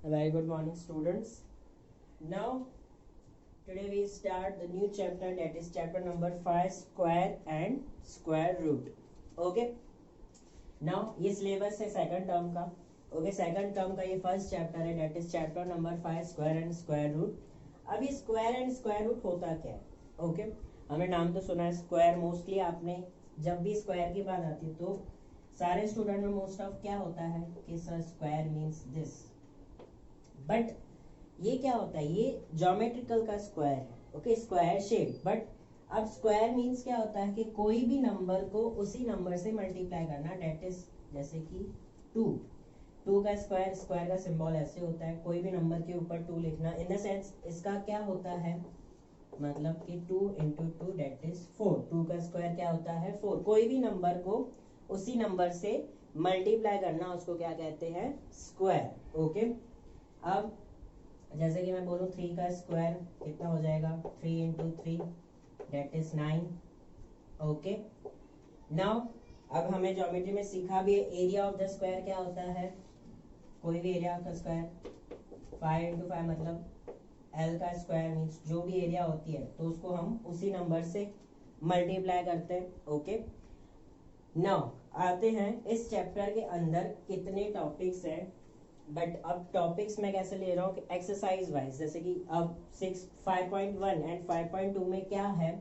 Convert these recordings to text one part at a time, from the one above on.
A very good morning, students. Now, today we start the new chapter, that is chapter number 5, square and square root. Okay. Now, ये syllabus है second term का. Okay, second term का ये first chapter है, that is chapter number 5, square and square root. अब ये square and square root होता क्या है? Okay, हमने नाम तो सुना है square. मोस्टली आपने जब भी स्क्वायर की बात आती है तो सारे स्टूडेंट में मोस्ट ऑफ क्या होता है कि sir square means this. But ये क्या होता है, ये ज्योमेट्रिकल का स्क्वायर है. Okay, square shape. बट अब स्क्वायर मीन्स क्या होता है कि कोई भी नंबर को उसी नंबर से मल्टीप्लाई करना. डेट इज जैसे कि 2 का स्क्वायर, स्क्वायर का सिंबल ऐसे होता है, कोई भी नंबर के ऊपर 2 लिखना. इन द सेंस इसका क्या होता है, मतलब कि 2 इंटू 2 डेट इज 4. 2 का स्क्वायर क्या होता है 4. कोई भी नंबर को उसी नंबर से मल्टीप्लाई करना, उसको क्या कहते हैं, स्क्वायर. ओके, अब जैसे कि मैं बोलूँ 3 का स्क्वायर कितना हो जाएगा, 3 into 3 that is 9. Okay, now अब हमें ज्योमेट्री में सीखा भी है एरिया ऑफ द स्क्वायर क्या होता है. कोई भी एरिया का स्क्वायर 5 इंटू 5 मतलब एल का स्क्वायर मीन्स जो भी एरिया होती है तो उसको हम उसी नंबर से मल्टीप्लाई करते हैं. ओके, नाउ आते हैं इस चैप्टर के अंदर कितने टॉपिक्स हैं. बट अब टॉपिक्स मैं कैसे ले रहा हूँ कि एक्सरसाइज वाइज. जैसे कि अब 5.1 एंड 5.2 में क्या है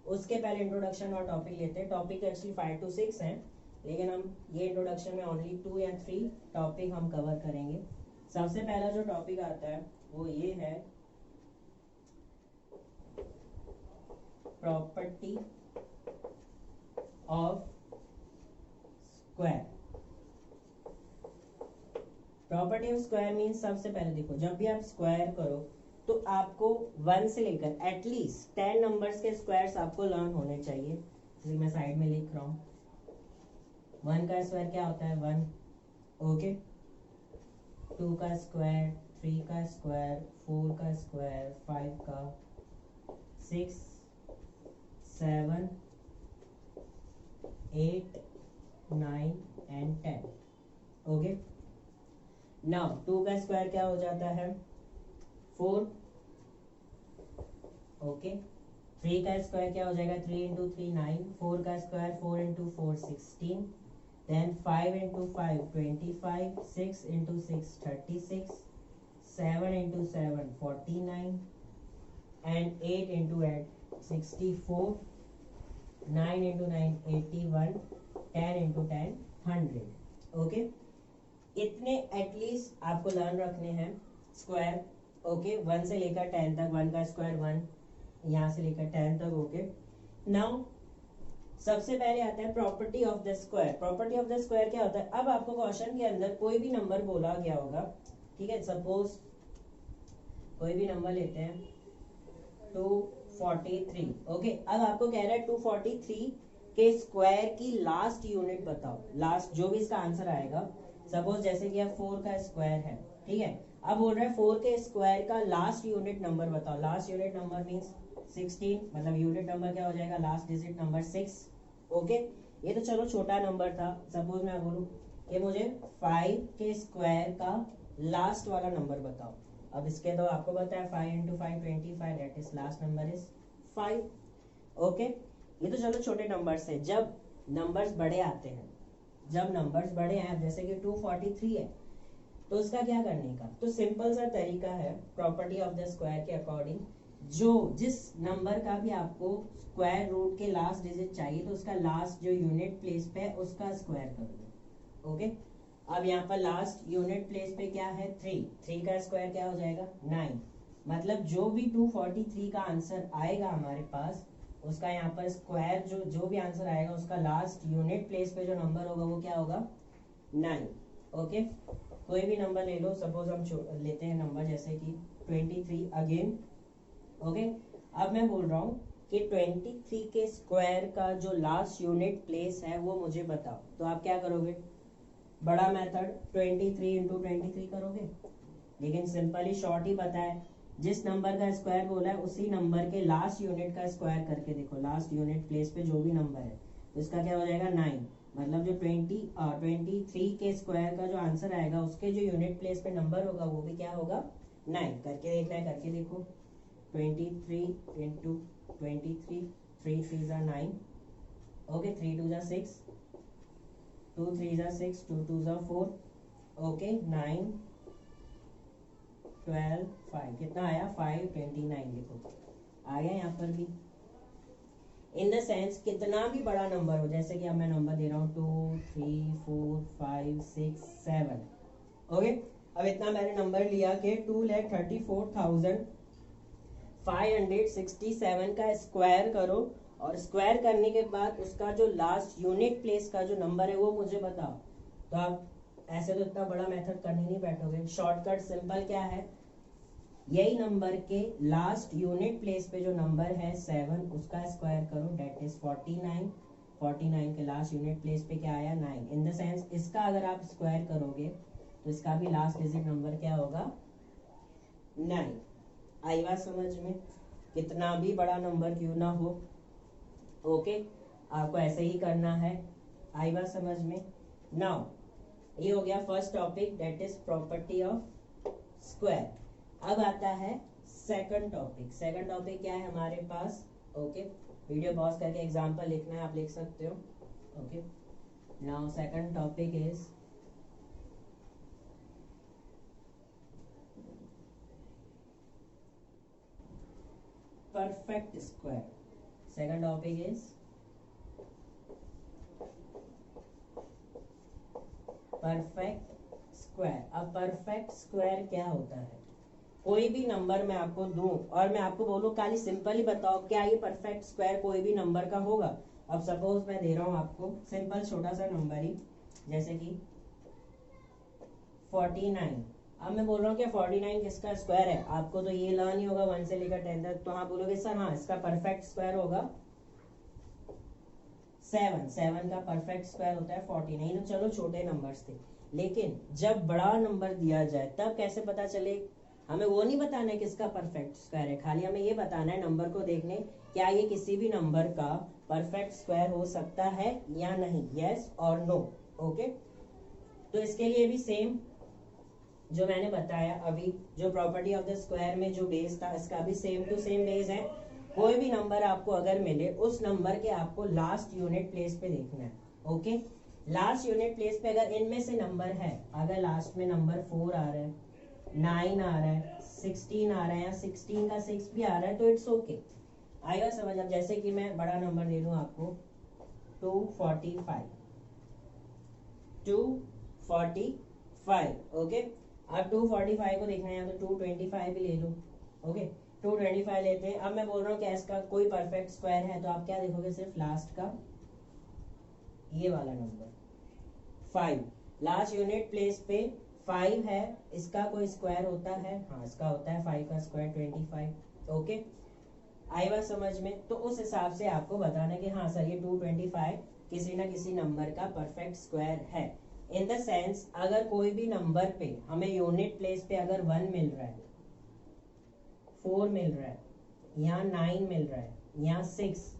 उसके पहले इंट्रोडक्शन और टॉपिक लेते हैं. टॉपिक एक्चुअली 5 to 6 हैं, लेकिन हम ये इंट्रोडक्शन में ओनली 2 या 3 टॉपिक हम कवर करेंगे. सबसे पहला जो टॉपिक आता है वो ये है property of square. Property of square means सबसे पहले देखो, जब भी आप स्क्वायर करो तो आपको 1 से लेकर एटलीस्ट 10 नंबर्स के स्क्वायर्स आपको लर्न होने चाहिए. इसलिए मैं साइड में लिख रहा हूँ 1 का स्क्वायर क्या होता है 1. ओके, 2 का स्क्वायर, 3 का स्क्वायर, 4 का स्क्वायर, 5 का, 6, 7, 8, 9 एंड 10. ओके, नाउ 2 का स्क्वायर क्या हो जाता है 4. ओके, 3 का स्क्वायर क्या हो जाएगा 3 इंटू 3 9. 4 का square 4 into 4 16. Then 5 into 5 25. 6 into 6 36. 7 into 7 49 and 8 into 8 64. 9 into 9 81. 10 into 10 100. Okay, इतने एटलीस्ट आपको लर्न रखने हैं स्क्वायर. ओके, 1 से लेकर 10 तक. 1 का स्क्वायर 1, यहाँ से लेकर 10 तक. ओके, नाउ सबसे पहले आता है property of the square. Property of the square क्या होता है, अब आपको क्वेश्चन के अंदर कोई भी नंबर बोला गया होगा. ठीक है, सपोज कोई भी नंबर लेते हैं 243. ओके, अब आपको कह रहा है 243 के स्क्वायर की लास्ट यूनिट बताओ. लास्ट जो भी इसका आंसर आएगा, सपोज जैसे कि 4 का स्क्वायर है, ठीक है, अब बोल रहा है 4 के स्क्वायर का लास्ट यूनिट नंबर बताओ. लास्ट यूनिट नंबर मींस 16, मतलब यूनिट नंबर क्या हो जाएगा, लास्ट डिजिट नंबर 6. ओके, ये तो चलो छोटा नंबर था. सपोज मैं बोलूं कि मुझे 5 के स्क्वायर का लास्ट वाला नंबर बताओ. अब इसके तो आपको पता है 5 into 5 25, that is last number is 5. Okay, ये तो चलो छोटे नंबर्स है. जब नंबर्स बड़े आते हैं, जब नंबर्स बड़े हैं, जैसे कि 243 है, तो उसका क्या करने का, तो सिंपल सा तरीका है प्रॉपर्टी ऑफ द स्क्वायर के अकॉर्डिंग. जो जिस नंबर का भी आपको स्क्वायर रूट के लास्ट डिजिट चाहिए तो उसका लास्ट जो यूनिट प्लेस पे है उसका स्क्वायर कर दो. ओके, अब यहाँ पर लास्ट यूनिट प्लेस पे क्या है 3. 3 का स्क्वायर क्या हो जाएगा 9. मतलब जो भी 243 का आंसर आएगा हमारे पास, उसका यहाँ पर स्क्वायर जो भी आंसर आएगा उसका लास्ट यूनिट प्लेस पे जो नंबर होगा वो क्या होगा 9. ओके, कोई भी नंबर ले लो. सपोज हम लेते हैं नंबर जैसे कि 23 अगेन. ओके, अब मैं बोल रहा हूँ कि 23 के स्क्वायर का जो लास्ट यूनिट प्लेस है वो मुझे बताओ. तो आप क्या करोगे, बड़ा मेथड 23 इंटू 23 करोगे, लेकिन सिंपली शॉर्ट ही पता है. जिस नंबर का स्क्वायर बोला है उसी नंबर के लास्ट यूनिट का स्क्वायर करके देखो. लास्ट यूनिट प्लेस पे जो भी नंबर है तो इसका क्या हो जाएगा 9. मतलब जो 23 के स्क्वायर का जो आंसर आएगा उसके जो यूनिट प्लेस पे नंबर होगा वो भी क्या होगा 9। करके देखना है, करके देखो। 23 इंटू 23, 3 3 ज़ा 9, ओके, 3 2 ज़ा 6, 2 3 ज़ा 6, 2 2 ज़ा 4, ओके, 9 12 5, कितना आया 529। देखो आ गया यहाँ पर भी। इन द सेंस कितना भी बड़ा नंबर हो, जैसे कि अब मैं नंबर दे रहा हूँ 2 3 4 5 6 7, ओके। अब इतना मैंने नंबर लिया कि 2,34,567 का स्क्वायर करो, और स्क्वायर करने के बाद उसका जो लास्ट यूनिट प्लेस का जो नंबर है वो मुझे बताओ। तो आप ऐसे तो इतना बड़ा मेथड करने नहीं बैठोगे, शॉर्टकट सिंपल क्या है, यही नंबर के लास्ट यूनिट प्लेस पे जो नंबर है 7 उसका स्क्वायर करो, डेट इज 49। 49 के लास्ट यूनिट प्लेस पे क्या आया 9। इन द सेंस इसका अगर आप स्क्वायर करोगे तो इसका भी लास्ट डिजिट नंबर क्या होगा 9। आई बात समझ में? कितना भी बड़ा नंबर क्यों ना हो, ओके, आपको ऐसे ही करना है। आई बात समझ में? नाउ ये हो गया first topic, that is property of square. अब आता है सेकंड टॉपिक। सेकंड टॉपिक क्या है हमारे पास, ओके, वीडियो पॉज करके एग्जांपल लिखना है, आप लिख सकते हो, okay. Now second topic is perfect square. Second topic is perfect square. अब परफेक्ट स्क्वायर क्या होता है, कोई भी नंबर मैं आपको दूं और मैं आपको बोलूं खाली सिंपल ही बताओ क्या ये परफेक्ट स्क्वायर कोई भी नंबर का होगा। अब सपोज मैं दे रहा हूं आपको सिंपल छोटा सा नंबर ही, जैसे कि 49। अब मैं बोल रहा हूँ कि 49 किसका स्क्वायर है, आपको तो ये लर्न ही होगा 1 से लेकर 10 तक, तो हाँ बोलोगे सर हाँ इसका परफेक्ट स्क्वायर होगा 7 का परफेक्ट स्क्वायर होता है 49। तो चलो छोटे नंबर्स थे, लेकिन जब बड़ा नंबर दिया जाए तब कैसे पता चले, हमें वो नहीं बताना है किसका परफेक्ट स्क्वायर है, खाली हमें ये बताना है नंबर को देखने क्या ये किसी भी नंबर का परफेक्ट स्क्वायर हो सकता है या नहीं, यस और नो, ओके। तो इसके लिए भी सेम जो मैंने बताया अभी, जो प्रॉपर्टी ऑफ द स्क्वायर में जो बेस था इसका भी सेम टू सेम बेस है। कोई भी नंबर आपको अगर मिले उस नंबर के आपको लास्ट यूनिट प्लेस पे देखना है, ओके। लास्ट यूनिट प्लेस पे अगर इनमें से नंबर है, अगर लास्ट में नंबर 4 आ रहा है, 9 आ रहा है, 16 आ रहा है, या 16 का 6 भी आ रहा है तो इट्स ओके, आएगा समझ। अब जैसे कि मैं बड़ा नंबर दे दूं आपको 245, 245, ओके। अब 245 को देखना है तो 225 भी ले लो, ओके। 225 लेते हैं। अब मैं बोल रहा हूँ कि इसका कोई परफेक्ट स्क्वायर है, तो आप क्या देखोगे, सिर्फ लास्ट का ये वाला नंबर 5, लास्ट यूनिट प्लेस पे 5 है, इसका कोई स्क्वायर होता है, हाँ इसका होता है 5 का स्क्वायर 25, ओके। आई बात समझ में? तो उस हिसाब से आपको बताना है कि हाँ सर ये 225 किसी ना किसी नंबर का परफेक्ट स्क्वायर है। इन द सेंस अगर कोई भी नंबर पे हमें यूनिट प्लेस पे अगर 1 मिल रहा है, 4 मिल रहा है, यहाँ 9 मिल रहा है, यहाँ 6,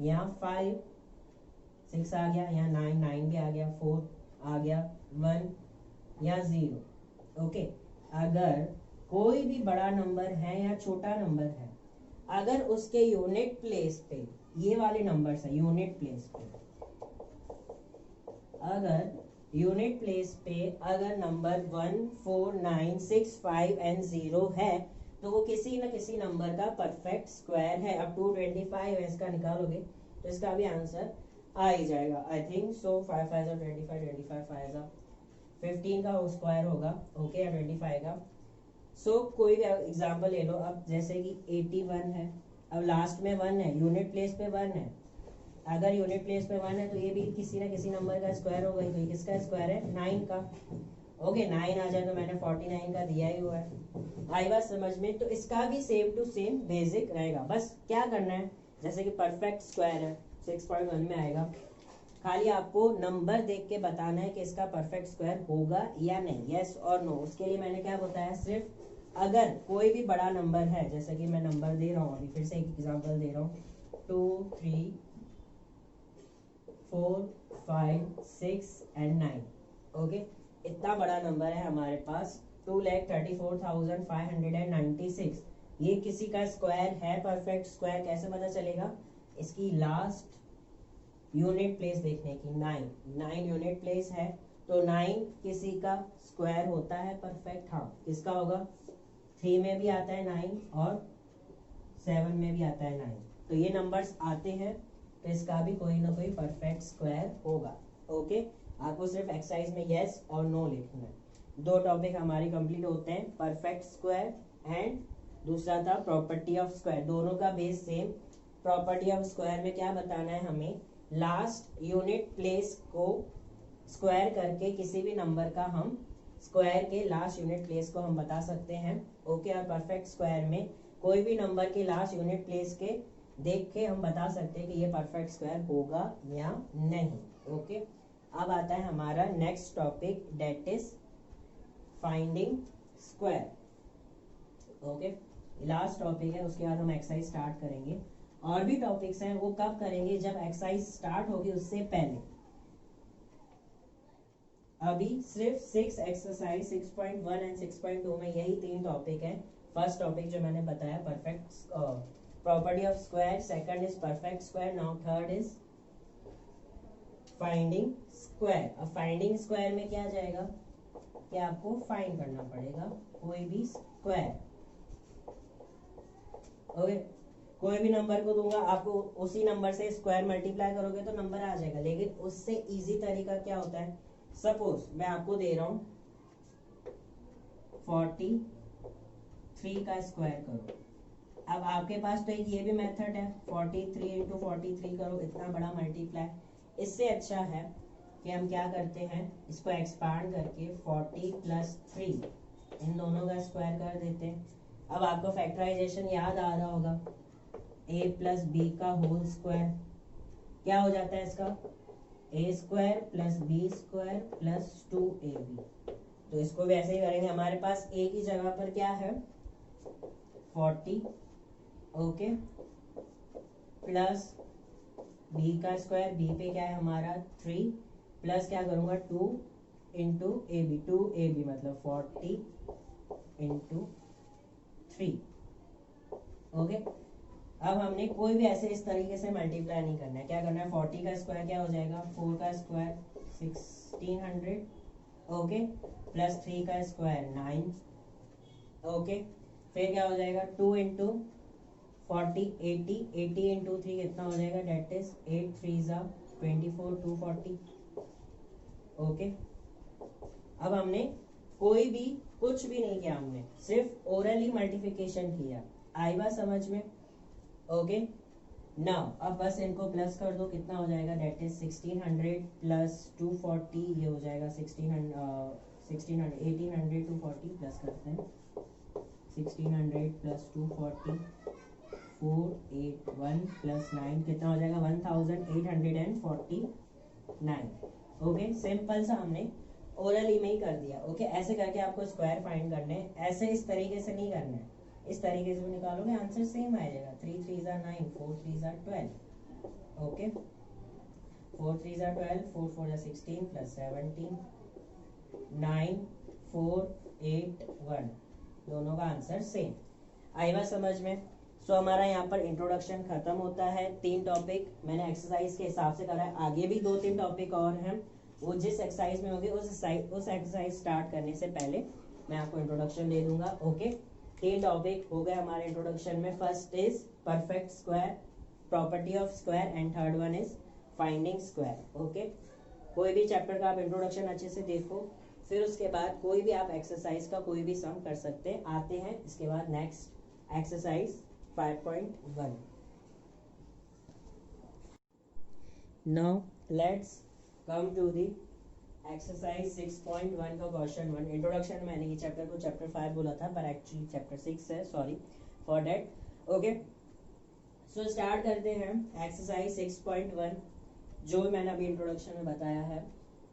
यहाँ 5, 6 आ गया, यहाँ 9, 9 भी आ गया, 4 आ गया, 1 या 0, ओके। अगर कोई भी बड़ा नंबर है या छोटा नंबर है, अगर उसके यूनिट प्लेस पे ये वाले नंबर्स है, यूनिट प्लेस पे अगर यूनिट प्लेस पे अगर नंबर 1 4 9 6 5 एंड 0 है तो वो किसी न किसी नंबर का परफेक्ट स्क्वायर है। अब 225 है, इसका निकालोगे तो इसका भी आंसर आ ही जाएगा, आई थिंक सो। 5 5 25, 25 5 15 का स्क्वायर होगा, ओके, या 25 का। सो कोई भी एग्जांपल ले लो, अब जैसे कि 81 है, अब लास्ट में 1 है, यूनिट प्लेस पे 1 है, अगर यूनिट प्लेस पे 1 है तो ये भी किसी ना किसी नंबर का स्क्वायर होगा, तो ये किसका स्क्वायर है 9 का, ओके। 9 आ जाए तो मैंने 49 का दिया ही हुआ है, आई बात समझ में? तो इसका भी सेम टू सेम बेसिक रहेगा, बस क्या करना है, जैसे कि परफेक्ट स्क्वायर है 6.1 में आएगा, खाली आपको नंबर देख के बताना है कि इसका परफेक्ट स्क्वायर होगा या नहीं, यस और नो। उसके लिए मैंने क्या बताया, सिर्फ अगर कोई भी बड़ा नंबर है, जैसे कि मैं नंबर दे रहा हूँ, अभी फिर से एक एग्जांपल दे रहा हूँ 2 3 4 5 6 एंड 9। ओके, इतना बड़ा नंबर है हमारे पास 2,34,596। ये किसी का स्क्वायर है परफेक्ट स्क्वायर? कैसे पता चलेगा? इसकी लास्ट यूनिट प्लेस देखने की। 9 यूनिट प्लेस है तो 9 किसी का स्क्वायर होता है परफेक्ट? हाँ, किसका होगा? 3 में भी आता है 9 और 7 में भी आता है 9। तो ये नंबर्स आते हैं तो इसका भी कोई ना कोई परफेक्ट स्क्वायर होगा। ओके, आपको सिर्फ एक्सरसाइज में यस और नो लिखना है। 2 टॉपिक हमारे कंप्लीट होते हैं, परफेक्ट स्क्वायर एंड दूसरा था प्रॉपर्टी ऑफ स्क्वायर। दोनों का base same. Property of square में क्या बताना है हमें? लास्ट यूनिट प्लेस को स्क्वायर करके किसी भी नंबर का हम स्क्वायर के लास्ट यूनिट प्लेस को हम बता सकते हैं। ओके, और परफेक्ट स्क्वायर में कोई भी नंबर के लास्ट यूनिट प्लेस के देख के हम बता सकते हैं कि ये परफेक्ट स्क्वायर होगा या नहीं। ओके, अब आता है हमारा next topic, that is finding square. Okay, last topic है, उसके बाद हम एक्सरसाइज स्टार्ट करेंगे। और भी टॉपिक्स हैं, वो कब करेंगे? जब एक्सरसाइज स्टार्ट होगी उससे पहले। अभी सिर्फ 6 एक्सरसाइज 6.1 एंड 6.2 में यही 3 टॉपिक है। फर्स्ट टॉपिक जो मैंने बताया perfect property of square, second is perfect square, now third is finding square. अब फाइंडिंग स्क्वायर में क्या जाएगा कि आपको फाइंड करना पड़ेगा कोई भी स्क्वायर। ओके, कोई भी नंबर को दूंगा, आपको उसी नंबर से स्क्वायर मल्टीप्लाई करोगे तो नंबर आ जाएगा। लेकिन उससे इजी तरीका क्या होता है? सपोज मैं आपको दे रहा हूं 43 का स्क्वायर करो। अब आपके पास तो एक ये भी मेथड है, 43 इंटू 43 करो, इतना बड़ा मल्टीप्लाई। इससे अच्छा है कि हम क्या करते हैं, इसको एक्सपांड करके 40 प्लस 3 इन दोनों का स्क्वायर कर देते हैं। अब आपको फैक्टराइजेशन याद आ रहा होगा, a प्लस बी का होल स्क्वायर क्या हो जाता है इसका? A square plus B square plus 2ab। तो इसको भी ऐसे ही करेंगे। हमारे पास a की जगह पर क्या है? 40। ओके, प्लस बी का स्क्वायर, बी पे क्या है हमारा 3, प्लस क्या करूंगा 2 इंटू ए बी, 2ab मतलब 40 इंटू 3। ओके, अब हमने कोई भी ऐसे इस तरीके से मल्टीप्लाई नहीं करना है। क्या करना है? 40 का स्क्वायर क्या हो जाएगा? 4 का स्क्वायर 1600। ओके, प्लस 3 का स्क्वायर 9। ओके, फिर क्या हो जाएगा? 2 इंटू 40 80, 80 इंटू 3 कितना हो जाएगा? डेट इज 8 3 जा 24, 240। ओके, अब हमने कोई भी कुछ भी नहीं किया, हमने सिर्फ ओरली मल्टीप्लिकेशन किया। आई बात समझ में? ओके, नाउ अब बस इनको प्लस कर दो, कितना हो जाएगा? डेट इज 1600 प्लस 240, ये हो जाएगा 1600 1800 240 प्लस करते हैं 1600 प्लस 240 481 प्लस 9 कितना हो जाएगा? 1849। ओके, सिंपल सा हमने ओरली में ही कर दिया। ओके, ऐसे करके आपको स्क्वायर फाइंड करने हैं। ऐसे इस तरीके से नहीं करना है, इस तरीके से भी निकालोगे आंसर सेम आ जाएगा। 3 3 जा 9, 4 3 जा 12। ओके, 4 3 जा 12, 4 4 जा 16 प्लस 17 9 4 8 1, दोनों का आंसर सेम। आई बात समझ में? सो हमारा यहाँ पर इंट्रोडक्शन खत्म होता है। 3 टॉपिक मैंने एक्सरसाइज के हिसाब से करा है। आगे भी 2-3 टॉपिक और हैं, वो जिस एक्सरसाइज में होगी उस एक्सरसाइज स्टार्ट करने से पहले मैं आपको इंट्रोडक्शन दे दूंगा। ओके, 3 टॉपिक हो गए हमारे इंट्रोडक्शन में। First is perfect square, property of square and third one is finding square. Okay, कोई भी चैप्टर का आप इंट्रोडक्शन अच्छे से देखो, फिर उसके बाद कोई भी आप एक्सरसाइज का कोई भी सम कर सकते हैं। आते हैं इसके बाद next exercise 5.1। Now let's come to the exercise 6.1 का क्वेश्चन 1। इंट्रोडक्शन मैंने ये चैप्टर को चैप्टर 5 बोला था, पर एक्चुअली चैप्टर 6 है, sorry for that. Okay, so start करते हैं एक्सरसाइज 6.1 जो मैंने अभी इंट्रोडक्शन में बताया है।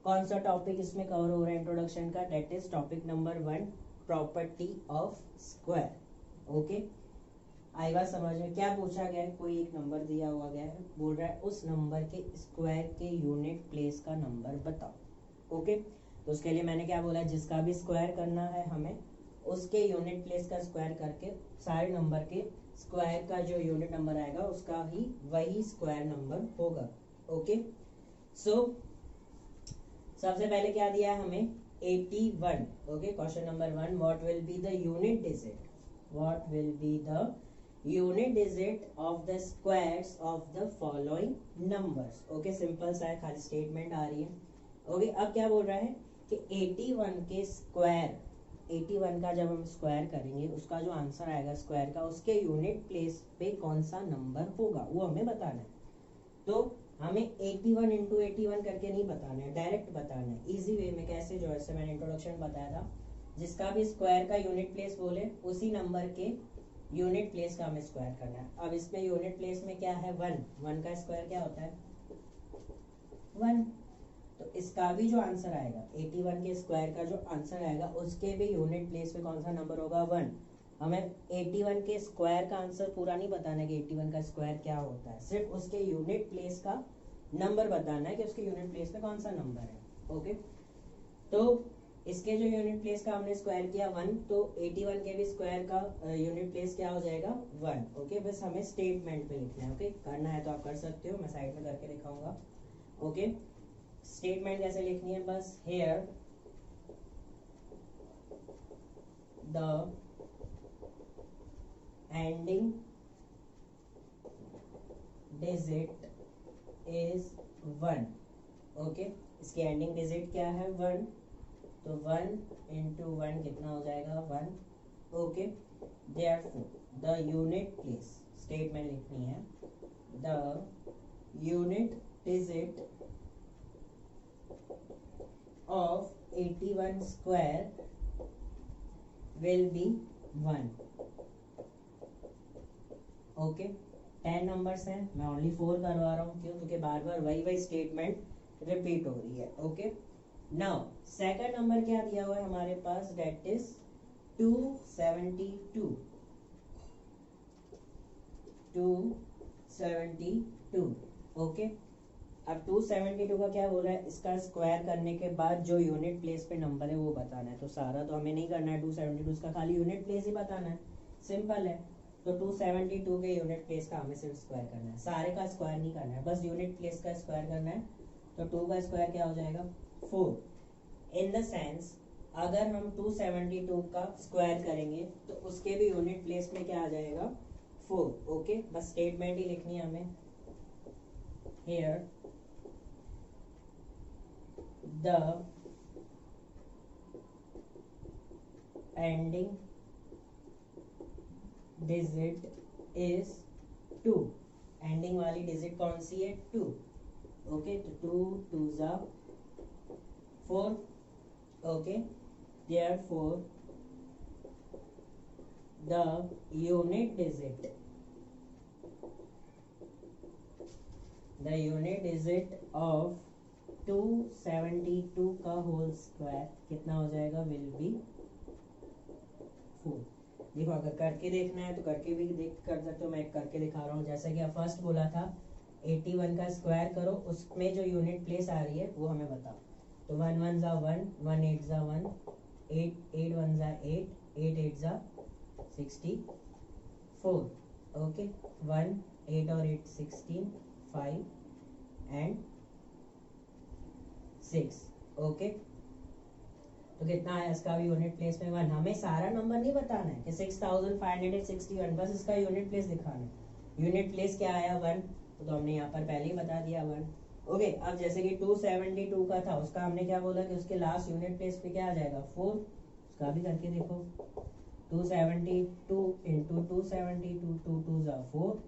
कौन सा टॉपिक इसमें कवर हो रहा है इंट्रोडक्शन का? That is topic number 1, property of square. Okay, आई बात समझ में? क्या पूछा गया है, कोई एक नंबर दिया हुआ गया है, बोल रहा है उस नंबर के स्क्वायर के यूनिट प्लेस का नंबर बताओ। ओके, तो उसके लिए मैंने क्या बोला, जिसका भी स्क्वायर करना है हमें उसके यूनिट प्लेस का स्क्वायर करके सारे नंबर के स्क्वायर का जो यूनिट नंबर आएगा उसका ही वही स्क्वायर नंबर होगा। ओके, सो सबसे पहले क्या दिया है हमें, 81। Okay, question number 1, what will be the unit digit, what will be the unit digit of the squares of the following numbers. Okay, simple सा है, खाली स्टेटमेंट आ रही है। ओके, अब क्या बोल रहा है कि 81 के स्क्वायर, 81 का जब हम स्क्वायर करेंगे उसका जो आंसर आएगा स्क्वायर का, उसके यूनिट प्लेस पे कौन सा नंबर होगा वो हमें बताना है। तो हमें 81 इंटू 81 करके नहीं बताना है, डायरेक्ट बताना है इजी वे में। कैसे, जो ऐसे मैंने इंट्रोडक्शन बताया था, जिसका भी स्क्वायर का यूनिट प्लेस बोले उसी नंबर के यूनिट प्लेस का हमें स्क्वायर करना है। अब इसमें यूनिट प्लेस में क्या है, 1 का स्क्वायर क्या होता है 1। तो इसका भी जो आंसर आएगा 81 के स्क्वायर का जो आंसर आएगा उसके भी यूनिट प्लेस पे कौन सा नंबर होगा 1। हमें 81 के स्क्वायर का आंसर पूरा नहीं बताना है कि 81 का स्क्वायर क्या होता है, सिर्फ उसके यूनिट प्लेस का नंबर बताना है कि उसके यूनिट प्लेस पे कौन सा नंबर है। ओके, तो इसके जो यूनिट प्लेस का हमने स्क्वायर किया 1, तो 81 के भी स्क्वायर का यूनिट प्लेस क्या हो जाएगा 1। ओके, बस हमें स्टेटमेंट पे लिखना है। ओके, करना है तो आप कर सकते हो, मैं साइड में करके दिखाऊंगा। ओके, स्टेटमेंट कैसे लिखनी है, बस here the ending digit is 1। Okay, इसकी एंडिंग डिजिट क्या है 1, तो 1 इंटू 1 कितना हो जाएगा 1। Okay, therefore the unit place, statement लिखनी है, the unit digit of 81 square will be 1। Okay, 10 numbers हैं, मैं ओनली 4 करवा रहा हूँ, क्यों, क्योंकि बार बार वही स्टेटमेंट रिपीट हो रही है। ओके, नाउ सेकंड नंबर क्या दिया हुआ है हमारे पास, डेट इज 272। 272। ओके, अब 272 का क्या बोल रहा है, इसका स्क्वायर करने के बाद जो यूनिट प्लेस पे नंबर है वो बताना है। तो सारा तो हमें नहीं करना है 272, इसका खाली यूनिट प्लेस ही बताना है, सिंपल है। तो 272 के यूनिट प्लेस का हमें सिर्फ स्क्वायर करना है, सारे का स्क्वायर नहीं करना है, बस यूनिट प्लेस का स्क्वायर करना है। तो 2 का स्क्वायर क्या हो जाएगा 4। इन द सेंस अगर हम 272 का स्क्वायर करेंगे तो उसके भी यूनिट प्लेस में क्या आ जाएगा 4। ओके, बस स्टेटमेंट ही लिखनी है हमें, here the ending digit is 2। Ending वाली डिजिट कौन सी है 2। ओके, तो 2 2s are 4। Okay, therefore the unit digit of 272 का होल स्क्वायर कितना हो जाएगा, विल बी 4। देखो, अगर करके देखना है तो करके भी देख कर सकते हो, मैं करके दिखा रहा हूँ। जैसे कि आप फर्स्ट बोला था 81 का स्क्वायर करो, उसमें जो यूनिट प्लेस आ रही है वो हमें बताओ। तो 1 1 जा 1, 1 8 जा 1, 8 8 1 जा 8, 8 8 जा 64। ओके, 1 8 और 8 16, 5 एंड 6। ओके, तो कितना आया इसका भी यूनिट प्लेस में 1। हमें सारा नंबर नहीं बताना है कि 6561, बस इसका यूनिट प्लेस दिखाना है। यूनिट प्लेस क्या आया 1, तो हमने यहाँ पर पहले ही बता दिया 1। ओके, अब जैसे कि 272 का था, उसका हमने क्या बोला कि उसके लास्ट यूनिट प्लेस पे क्या आ जाएगा 4। उसका भी करके देखो, 272 इंटू 272, 2 2 जा 4,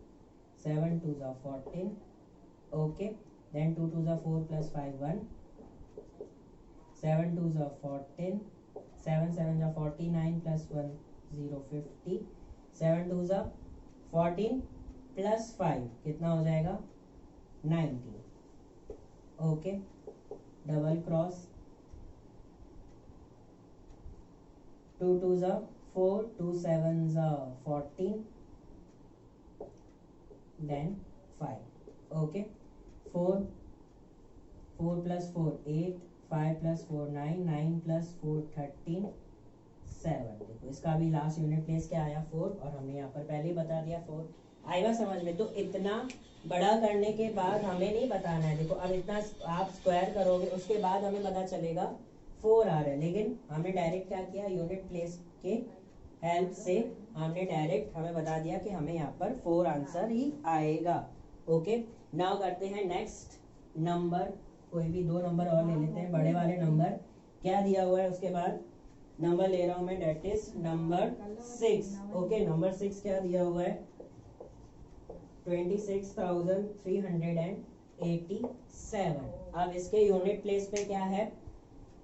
7 2 जा 14। ओके, देन 2 2 जा 4 प्लस 5 1, 7 2 जा 14, 7 7 जा 49 प्लस 1 0 50, 7 2 जा 14 प्लस 5 कितना हो जाएगा 19। ओके, डबल क्रॉस, 2 2 जा 4, 2 7 जा 14, देन 5. ओके, 4 4 + 4 8, 5 + 4 9, 9 + 4 13, 7. देखो इसका भी लास्ट यूनिट प्लेस क्या आया 4, और हमने यहाँ पर पहले ही बता दिया 4. आएगा समझ में? तो इतना बड़ा करने के बाद हमें नहीं बताना है. देखो अब इतना आप स्क्वायर करोगे, उसके बाद हमें पता चलेगा 4 आ रहा है, लेकिन हमने डायरेक्ट क्या किया, यूनिट प्लेस के हेल्प से हमने डायरेक्ट हमें बता दिया कि हमें यहाँ पर 4 आंसर ही आएगा. ओके, नाउ करते हैं नेक्स्ट नंबर. कोई भी 2 नंबर और ले लेते हैं. बड़े वाले नंबर क्या दिया हुआ है, उसके बाद नंबर ले रहा हूं मैं, that is number 6. Okay, number 6 क्या दिया हुआ है, 26,387. अब इसके यूनिट प्लेस पे क्या है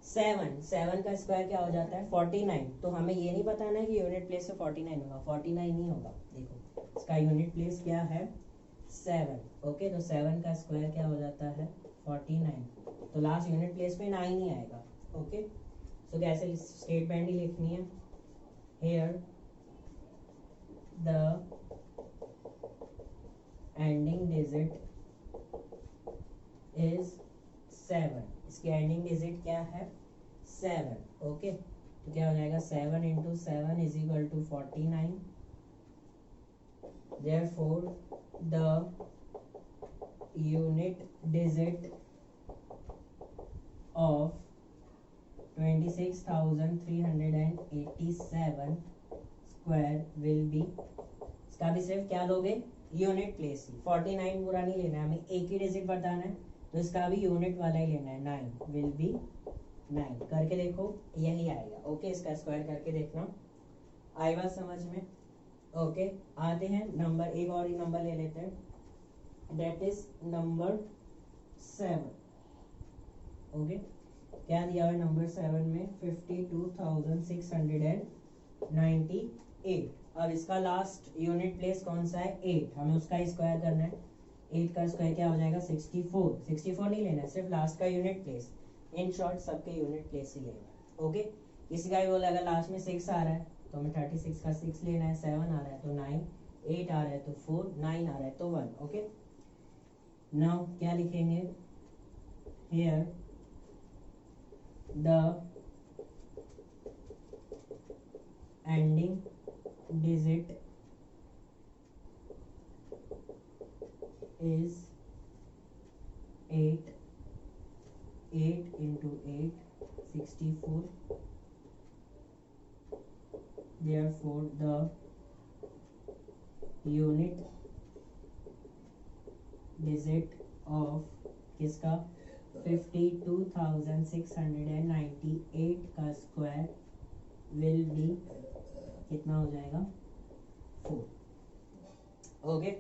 7. 7 का स्क्वायर क्या हो जाता है 49. तो हमें ये नहीं बताना है कि यूनिट प्लेस पे 49 होगा, 49 नहीं होगा. देखो इसका यूनिट प्लेस क्या है 7. ओके, तो 7 का स्क्वायर क्या हो जाता है 49. तो लास्ट यूनिट प्लेस पे 9 ही आएगा. ओके, तो कैसे स्टेटमेंट ही लिखनी है, here the ending digit is 7. इसकी एंडिंग डिजिट क्या है 7. ओके, तो क्या हो जाएगा 7 × 7 = 49. Therefore the unit digit of 26,387 square will be, इसका भी सिर्फ क्या दोगे यूनिट प्लेस ही. 49 पूरा नहीं लेना है हमें, एक ही डिजिट बताना है, तो इसका भी यूनिट वाला ही लेना है. 9 विल बी 9. करके देखो यही आएगा. ओके, इसका स्क्वायर करके देखना, आएगा समझ में. ओके, आते हैं नंबर, एक और ही नंबर ले लेते हैं, डेट इज नंबर 7. ओके, क्या दिया हुआ है नंबर 7 में 52,698. अब इसका लास्ट यूनिट प्लेस कौन सा है 8, हमें उसका ही स्क्वायर करना है. 8 का स्क्वायर क्या हो जाएगा 64. 64 नहीं लेना है, सिर्फ लास्ट का यूनिट प्लेस. इन शॉर्ट सबके यूनिट प्लेस ही लेना. ओके, किसी का भी बोला अगर लास्ट में 6 आ रहा है तो हमें 36 का 6 लेना है. 7 आ रहा है तो 9, 8 आ रहा है तो 4, 9 आ रहा है तो 1. ओके, नाउ क्या लिखेंगे, hair the ending digit is 8. 8 × 8 64. Therefore the unit digit of किसका 52,698 का स्क्वायर विल बी कितना हो जाएगा 4. ओके,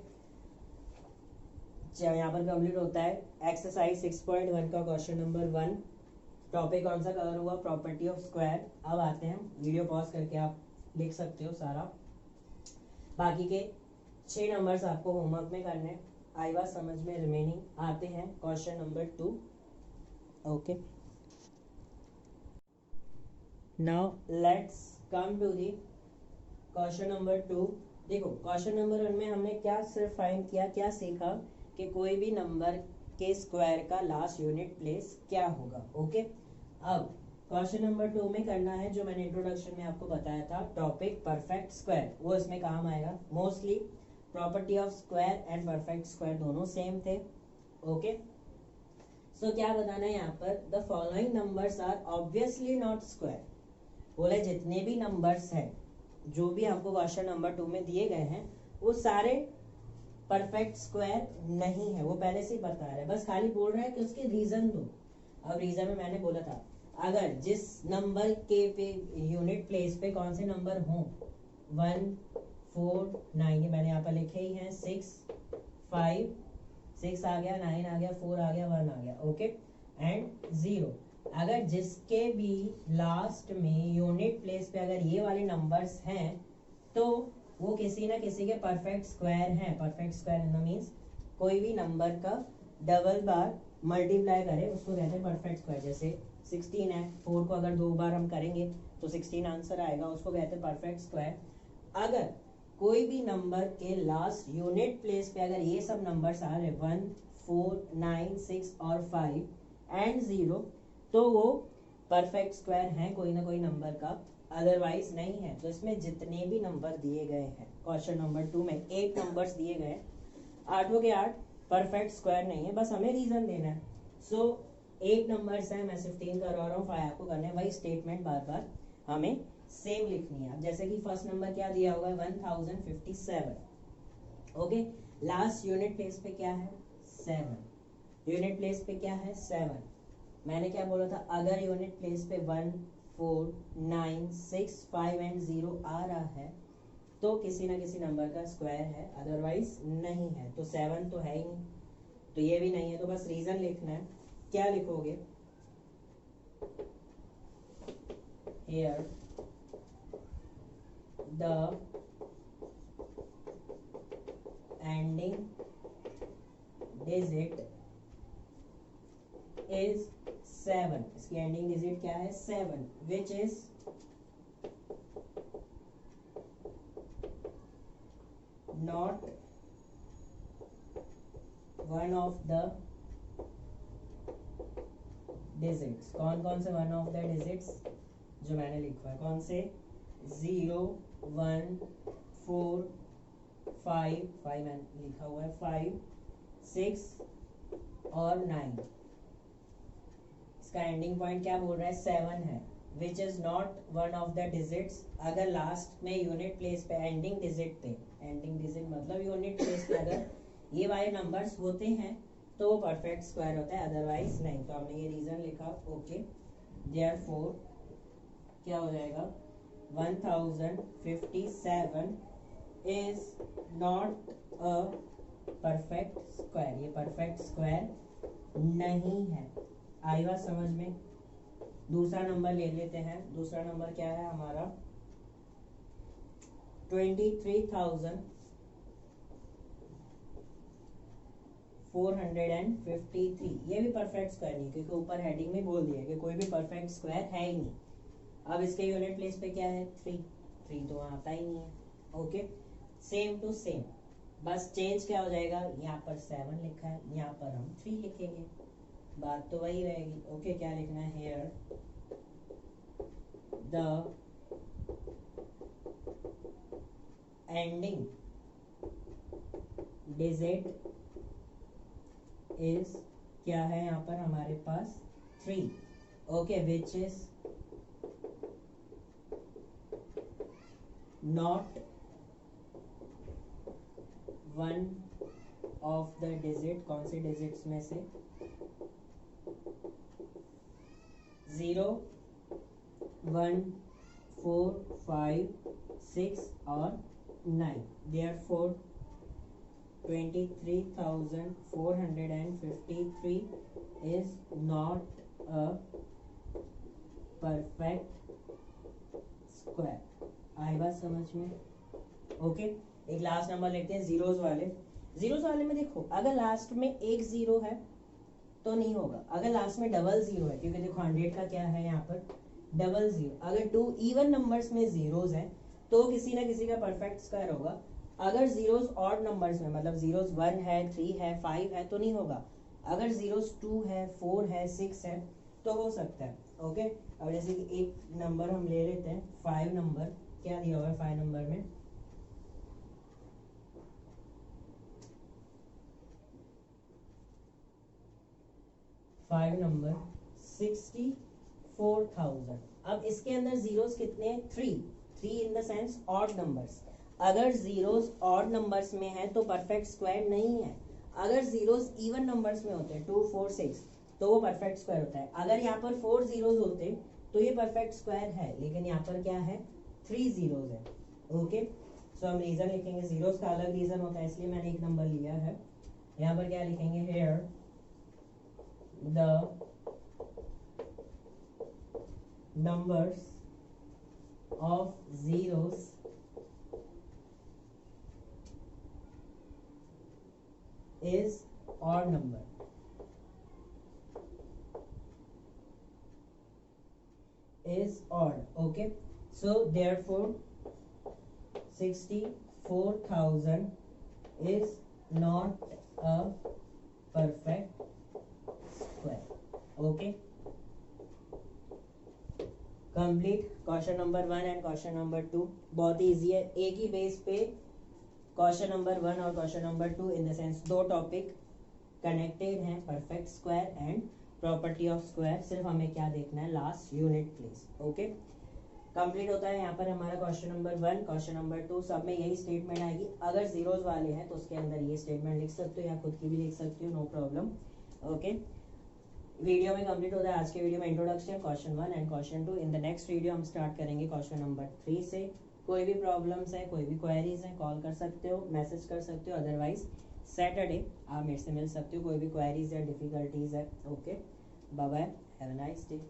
चलो यहाँ पर कंप्लीट होता है एक्सरसाइज 6.1 का क्वेश्चन नंबर 1. टॉपिक कौन सा कवर हुआ, प्रॉपर्टी ऑफ स्क्वायर. अब आते हैं, वीडियो पॉज करके आप लिख सकते हो सारा. बाकी के 6 नंबर्स आपको होमवर्क में करने, आई बात समझ में. रिमेनिंग आते हैं question number 2. Okay, now let's come to the question number 2. देखो क्वेश्चन नंबर 1 में हमने क्या सिर्फ फाइंड किया, क्या सीखा कि कोई भी नंबर के स्क्वायर का लास्ट यूनिट प्लेस क्या होगा. ओके, अब क्वेश्चन नंबर 2 में करना है जो मैंने इंट्रोडक्शन में आपको बताया था, टॉपिक परफेक्ट स्क्वायर. वो इसमें काम आएगा. Mostly property of square and perfect square दोनों सेम थे. ओके, सो क्या बताना है यहाँ पर, the following numbers are obviously not square. बोले जितने भी नंबर्स हैं जो भी हमको क्वेश्चन नंबर 2 में दिए गए हैं वो सारे परफेक्ट स्क्वायर नहीं है. वो पहले से ही बता रहा है, बस खाली बोल रहा है कि उसके रीजन दो. अब रीजन में मैंने बोला था अगर जिस नंबर के पे यूनिट प्लेस पे कौन से नंबर हों 1, 4, 9, मैंने यहाँ पर लिखे ही हैं 6, 5, 6 आ गया, 9 आ गया, 4 आ गया, 1 आ गया. Okay, and 0. अगर जिसके भी लास्ट में यूनिट प्लेस पे अगर ये वाले नंबर्स हैं तो वो किसी ना किसी के परफेक्ट स्क्वायर हैं. परफेक्ट स्क्वायर मीन्स कोई भी नंबर का डबल बार मल्टीप्लाई करे उसको कहते हैं परफेक्ट स्क्वायर. जैसे 16 है, 4 को अगर 2 बार हम करेंगे तो 16 आंसर आएगा, उसको कहते हैं परफेक्ट स्क्वायर. अगर कोई भी नंबर के लास्ट यूनिट प्लेस पे अगर ये सब नंबर्स आ रहे 1, 4, 9, 6 और 5 एंड 0, तो वो परफेक्ट स्क्वायर है कोई ना कोई नंबर का, अदरवाइज नहीं है। तो इसमें जितने भी नंबर दिए गए हैं क्वेश्चन नंबर 2 में 8 नंबर्स दिए गए हैं, 8 के 8 परफेक्ट स्क्वायर नहीं है, बस हमें रीजन देना है। सो 8 नंबर्स हैं, मैं सिर्फ 3 करवा रहा हूँ, 5 आपको करना है। वही स्टेटमेंट बार बार हमें सेम लिखनी है। अब जैसे कि फर्स्ट नंबर क्या दिया हुआ है 1057, ओके। लास्ट यूनिट प्लेस पे क्या है 7, यूनिट प्लेस पे क्या है 7। मैंने क्या बोला था, अगर यूनिट प्लेस पे 1, 4, 9, 6, 5 एंड 0 आ रहा है तो किसी ना किसी नंबर का स्क्वायर है, अदरवाइज नहीं है। तो 7 तो है ही नहीं, तो ये भी नहीं है, तो बस रीजन लिखना है। क्या लिखोगे, here the ending digit is 7, इसकी एंडिंग डिजिट क्या है 7, विच is not one of the digits. कौन कौन से वन ऑफ द डिजिट्स जो मैंने लिखा है, कौन से 0, 1, 4, 5 मैंने लिखा हुआ है 5, 6 और 9। इसका एंडिंग पॉइंट क्या बोल रहा है 7 है, विच is not one of the digits. अगर लास्ट में यूनिट प्लेस पे एंडिंग डिजिट थे, एंडिंग डिजिट मतलब यूनिट प्लेस पे अगर ये वाले नंबर्स होते हैं तो वो परफेक्ट स्क्वायर होता है, अदरवाइज नहीं। तो हमने ये रीजन लिखा, ओके। देयरफॉर क्या हो जाएगा 1057 is not a perfect square, ये परफेक्ट स्क्वायर नहीं है। आई बात समझ में। दूसरा नंबर ले लेते हैं। दूसरा नंबर क्या है हमारा 23,453। ये भी परफेक्ट स्क्वायर नहीं, क्योंकि ऊपर हेडिंग में बोल दिया कि कोई भी परफेक्ट स्क्वायर है ही नहीं। अब इसके यूनिट प्लेस पे क्या है 3 तो वहाँ आता ही नहीं है, ओके। सेम टू सेम, बस चेंज क्या हो जाएगा, यहाँ पर 7 लिखा है, यहाँ पर हम 3 लिखेंगे, बात तो वही रहेगी, ओके। क्या लिखना है, here the ending digit is, क्या है यहाँ पर हमारे पास 3, okay, which is not one of the digit. कौन से डिजिट्स में से 0, 1, 4, 5, 6 और 9। Therefore 23,453 is not a perfect square। आई बात समझ में, ओके। एक लास्ट नंबर लेते हैं जीरोस वाले। जीरोस वाले में देखो, अगर लास्ट में एक जीरो है तो नहीं होगा, अगर लास्ट में डबल जीरो है, क्योंकि देखो 100 का क्या है यहाँ पर डबल जीरो। अगर 2 इवन नंबर्स में जीरोस हैं तो किसी ना किसी का परफेक्ट स्क्वायर होगा। अगर जीरोस ऑड नंबर्स में, मतलब जीरोस 1 है, 3 है, 5 है तो नहीं होगा। अगर जीरोस 2 है, 4 है, 6 है तो हो सकता है, ओके। अब जैसे कि एक नंबर हम ले लेते हैं 5 नंबर। क्या दिया हुआ है 5 नंबर में, फाइव नंबर 64,000। अब इसके अंदर जीरोस कितने हैं 3 in the sense odd numbers. अगर जीरोस ऑड नंबर्स में है तो परफेक्ट स्क्वायर नहीं है। अगर जीरोस इवन नंबर्स में होते हैं 2, 4, 6 तो वो परफेक्ट स्क्वायर होता है। अगर यहाँ पर 4 जीरोस होते तो ये परफेक्ट स्क्वायर है, लेकिन यहाँ पर क्या है 3 जीरोस है, ओके। सो हम रीजन लिखेंगे, जीरोस का अलग रीजन होता है इसलिए मैंने एक नंबर लिया है। यहाँ पर क्या लिखेंगे, hair the numbers of zeros is odd number, is odd, okay. So therefore 64 4000 is not a perfect square. Okay, complete question number 1 and question number 2. बहुत ही ईजी है. एक ही बेस पे क्वेश्चन नंबर 1 और question number 2 in the sense दो topic connected हैं, perfect square and property of square. सिर्फ हमें क्या देखना है, last unit please. Okay, complete होता है यहाँ पर हमारा क्वेश्चन नंबर 1, क्वेश्चन नंबर 2. सब में यही स्टेटमेंट आएगी. अगर जीरोज वाले हैं तो उसके अंदर ये स्टेटमेंट लिख सकते हो या खुद की भी लिख सकते हो, नो प्रॉब्लम. ओके, वीडियो में कंप्लीट होता है आज के वीडियो में introduction question 1 and question 2. In the next video हम स्टार्ट करेंगे क्वेश्चन नंबर 3 से. कोई भी प्रॉब्लम्स है, कोई भी क्वेरीज है, कॉल कर सकते हो, मैसेज कर सकते हो. अदरवाइज सैटरडे आप मेरे से मिल सकते हो, कोई भी क्वेरीज या डिफिकल्टीज है. Okay, bye bye, have a nice day.